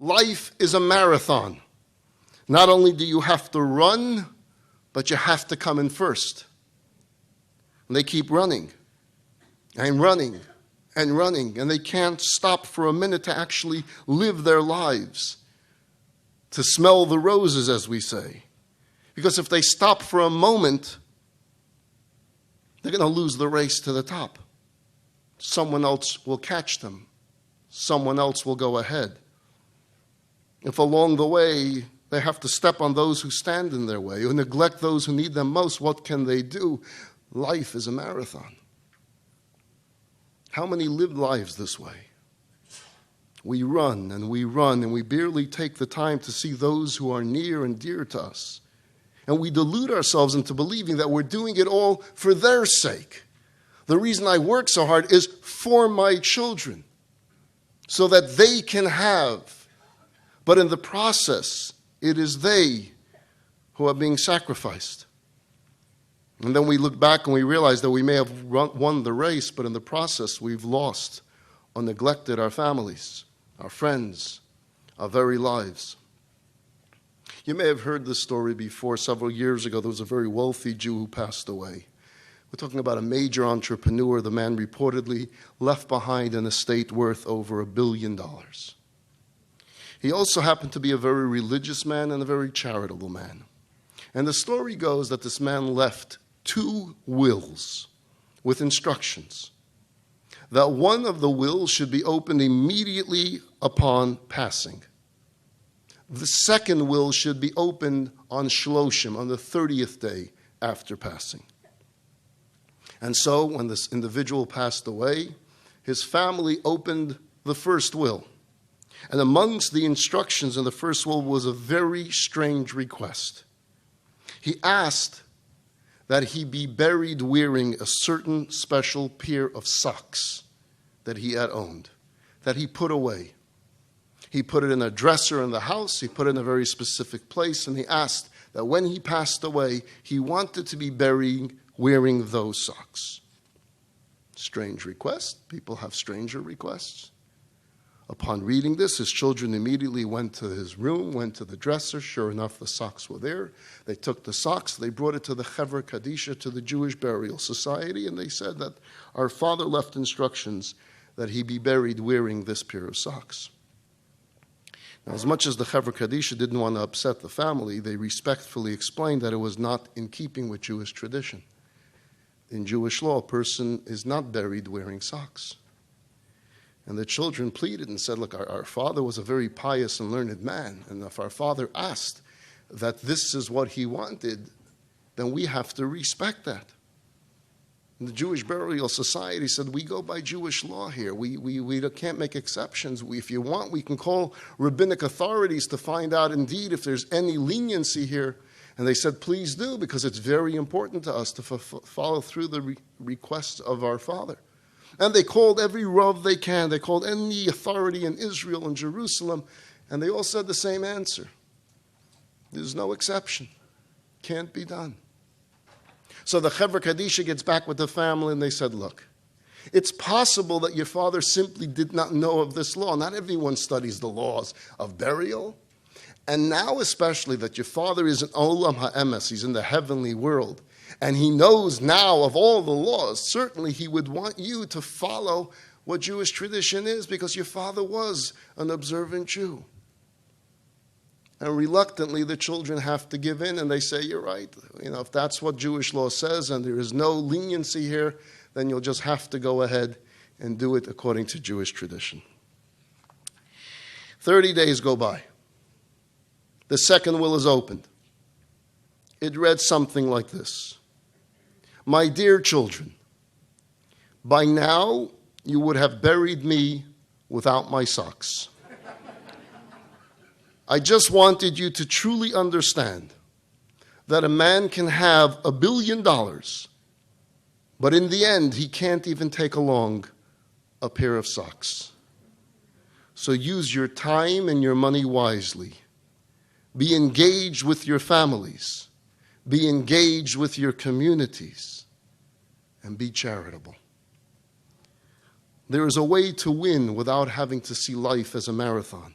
Life is a marathon. Not only do you have to run, but you have to come in first. And they keep running and running and running, and they can't stop for a minute to actually live their lives, to smell the roses, as we say. Because if they stop for a moment, they're going to lose the race to the top. Someone else will catch them. Someone else will go ahead. If along the way they have to step on those who stand in their way or neglect those who need them most, what can they do? Life is a marathon. How many live lives this way? We run and we run and we barely take the time to see those who are near and dear to us. And we delude ourselves into believing that we're doing it all for their sake. The reason I work so hard is for my children, so that they can have. But in the process, it is they who are being sacrificed. And then we look back and we realize that we may have won the race, but in the process we've lost or neglected our families, our friends, our very lives. You may have heard this story before. Several years ago, there was a very wealthy Jew who passed away. We're talking about a major entrepreneur. The man reportedly left behind an estate worth over $1 billion. He also happened to be a very religious man and a very charitable man. And the story goes that this man left 2 wills with instructions that one of the wills should be opened immediately upon passing. The second will should be opened on Shloshim, on the 30th day after passing. And so when this individual passed away, his family opened the first will. And amongst the instructions in the first will was a very strange request. He asked that he be buried wearing a certain special pair of socks that he had owned, that he put away. He put it in a dresser in the house, he put it in a very specific place, and he asked that when he passed away, he wanted to be buried wearing those socks. Strange request. People have stranger requests. Upon reading this, his children immediately went to his room, went to the dresser. Sure enough, the socks were there. They took the socks, they brought it to the Chevra Kadisha, to the Jewish Burial Society, and they said that our father left instructions that he be buried wearing this pair of socks. Now, as much as the Chevra Kadisha didn't want to upset the family, they respectfully explained that it was not in keeping with Jewish tradition. In Jewish law, a person is not buried wearing socks. And the children pleaded and said, look, our father was a very pious and learned man, and if our father asked that this is what he wanted, then we have to respect that. And the Jewish Burial Society said, we go by Jewish law here. We can't make exceptions. If you want, we can call rabbinic authorities to find out indeed if there's any leniency here. And they said, please do, because it's very important to us to follow through the requests of our father. And they called every Rav they can. They called any authority in Israel and Jerusalem, and they all said the same answer. There's no exception. Can't be done. So the Chevra Kadisha gets back with the family, and they said, look, it's possible that your father simply did not know of this law. Not everyone studies the laws of burial. And now especially that your father is in Olam HaEmes, he's in the heavenly world, and he knows now of all the laws, certainly he would want you to follow what Jewish tradition is, because your father was an observant Jew. And reluctantly, the children have to give in, and they say, you're right. If that's what Jewish law says and there is no leniency here, then you'll just have to go ahead and do it according to Jewish tradition. 30 days go by. The second will is opened. It read something like this. My dear children, by now you would have buried me without my socks. I just wanted you to truly understand that a man can have $1 billion, but in the end he can't even take along a pair of socks. So use your time and your money wisely. Be engaged with your families. Be engaged with your communities. And be charitable. There is a way to win without having to see life as a marathon.